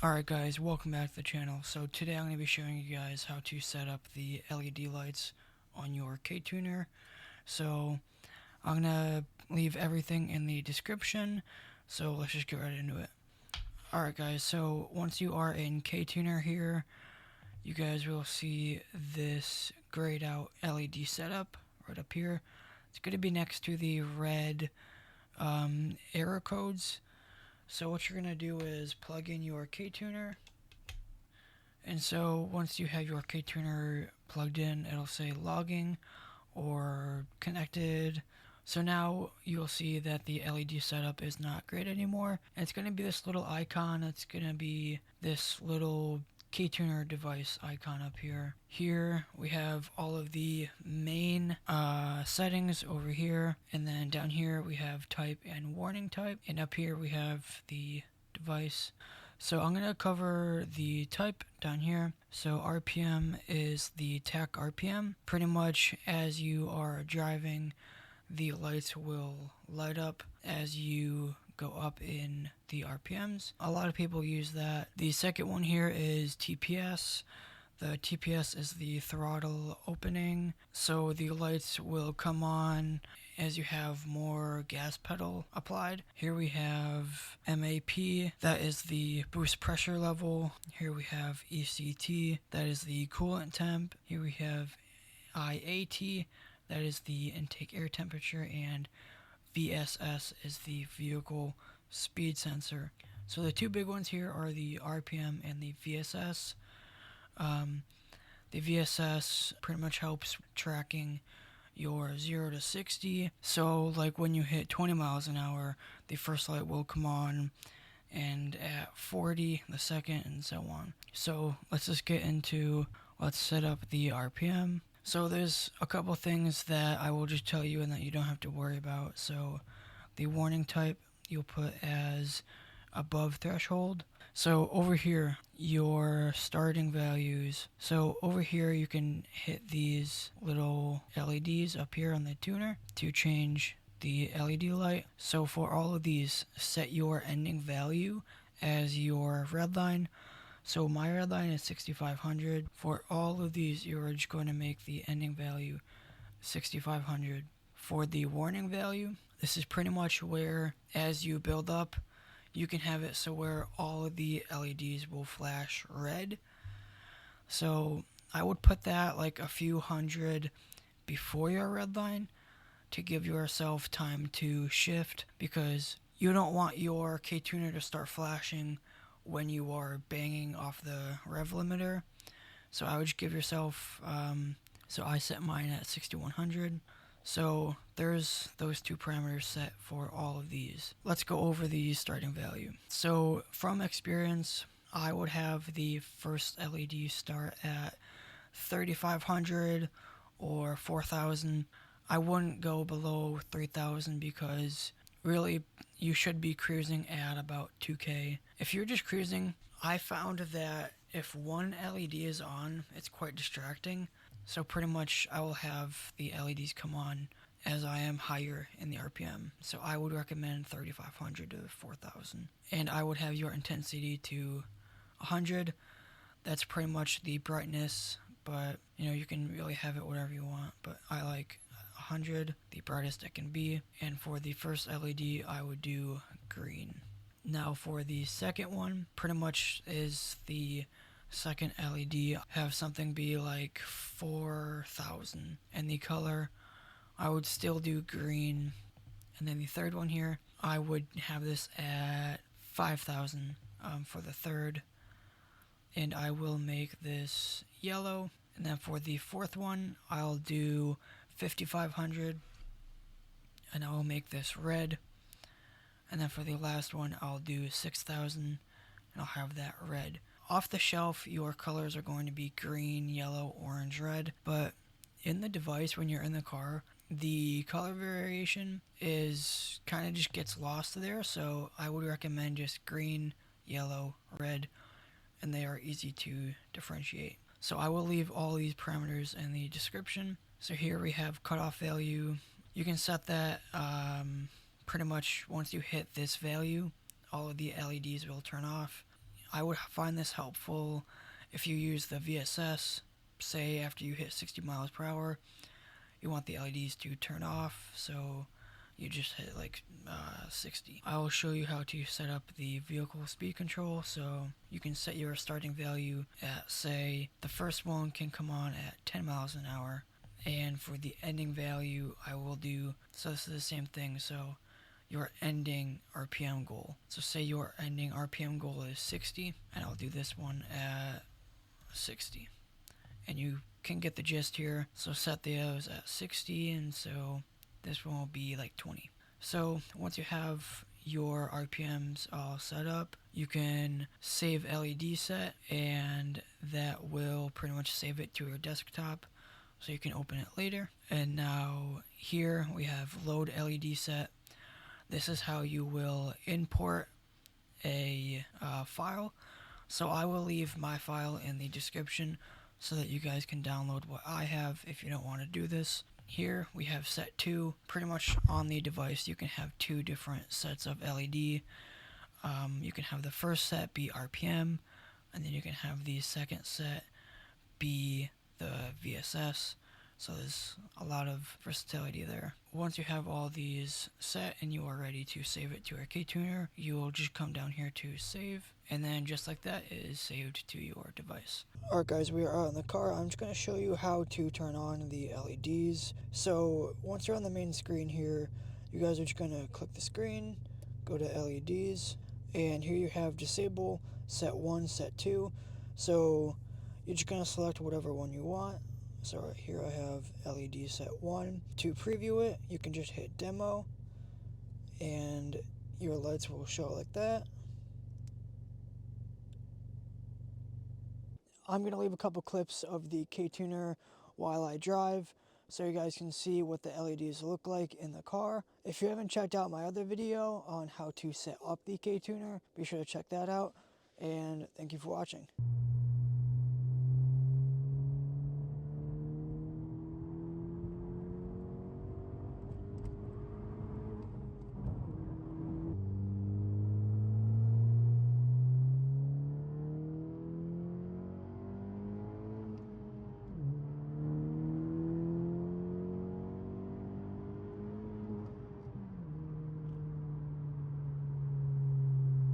Alright guys, welcome back to the channel. So today I'm going to be showing you guys how to set up the LED lights on your KTuner. So I'm going to leave everything in the description, so let's just get right into it. Alright guys, so once you are in KTuner here, you guys will see this grayed out LED setup right up here. It's going to be next to the red error codes. So what you're going to do is plug in your KTuner, and so once you have your KTuner plugged in, it'll say logging or connected. So now you'll see that the LED setup is not great anymore, and it's going to be this little icon. It's going to be this little KTuner device icon up here. Here we have all of the main settings over here, and then down here we have type and warning type, and up here we have the device. So I'm going to cover the type down here. So RPM is the Tach RPM. Pretty much as you are driving, the lights will light up as you go up in the RPMs. A lot of people use that. The second one here is TPS. The TPS is the throttle opening, so the lights will come on as you have more gas pedal applied. Here we have MAP, that is the boost pressure level. Here we have ECT, that is the coolant temp. Here we have IAT, that is the intake air temperature, and VSS is the vehicle speed sensor. So the two big ones here are the RPM and the VSS. The VSS pretty much helps tracking your 0 to 60. So like when you hit 20 miles an hour, the first light will come on, and at 40 the second, and so on. So let's just get into, let's set up the RPM. So there's a couple things that I will just tell you and that you don't have to worry about. So the warning type you'll put as above threshold. So over here, your starting values. So over here you can hit these little LEDs up here on the tuner to change the LED light. So for all of these, set your ending value as your red line. So my red line is 6500. For all of these, you're just going to make the ending value 6500. For the warning value, this is pretty much where, as you build up, you can have it so where all of the LEDs will flash red. So I would put that like a few hundred before your red line to give yourself time to shift, because you don't want your KTuner to start flashing when you are banging off the rev limiter. So I would just give yourself, so I set mine at 6100. So there's those two parameters set for all of these. Let's go over the starting value. So from experience, I would have the first LED start at 3500 or 4000. I wouldn't go below 3000 because really you should be cruising at about 2K. If you're just cruising, I found that if one LED is on, it's quite distracting. So pretty much I will have the LEDs come on as I am higher in the RPM. So I would recommend 3500 to 4000. And I would have your intensity to 100. That's pretty much the brightness, but you know, you can really have it whatever you want, but I like 100, the brightest it can be. And for the first LED, I would do green. Now for the second one, pretty much is the second LED, have something be like 4000, and the color I would still do green. And then the third one here, I would have this at 5000 for the third, and I will make this yellow. And then for the fourth one, I'll do 5500, and I will make this red. And then for the last one, I'll do 6000, and I'll have that red. Off the shelf, your colors are going to be green, yellow, orange, red, but in the device when you're in the car, the color variation is kind of just gets lost there. So I would recommend just green, yellow, red, and they are easy to differentiate. So I will leave all these parameters in the description. So here we have cutoff value. You can set that pretty much once you hit this value, all of the LEDs will turn off. I would find this helpful if you use the VSS. Say after you hit 60 miles per hour, you want the LEDs to turn off, so you just hit like 60. I will show you how to set up the vehicle speed control, so you can set your starting value at, say, the first one can come on at 10 miles an hour, and for the ending value I will do, so this is the same thing, so your ending RPM goal. So say your ending RPM goal is 60, and I'll do this one at 60. And you can get the gist here. So set those at 60, and so this one will be like 20. So once you have your RPMs all set up, you can save LED set, and that will pretty much save it to your desktop, so you can open it later. And now here we have load LED set. This is how you will import a file. So I will leave my file in the description so that you guys can download what I have if you don't want to do this. Here we have set 2. Pretty much on the device you can have 2 different sets of LED. You can have the first set be RPM, and then you can have the second set be the VSS. So there's a lot of versatility there. Once you have all these set and you are ready to save it to our KTuner, you will just come down here to save, and then just like that, it is saved to your device. Alright guys, we are out in the car. I'm just going to show you how to turn on the LEDs. So once you're on the main screen here, you guys are just going to click the screen, go to LEDs, and here you have disable, set 1, set 2. So you're just going to select whatever one you want. So right here I have LED set 1. To preview it, you can just hit demo, and your lights will show like that. I'm going to leave a couple clips of the KTuner while I drive, so you guys can see what the LEDs look like in the car. If you haven't checked out my other video on how to set up the KTuner, be sure to check that out, and thank you for watching.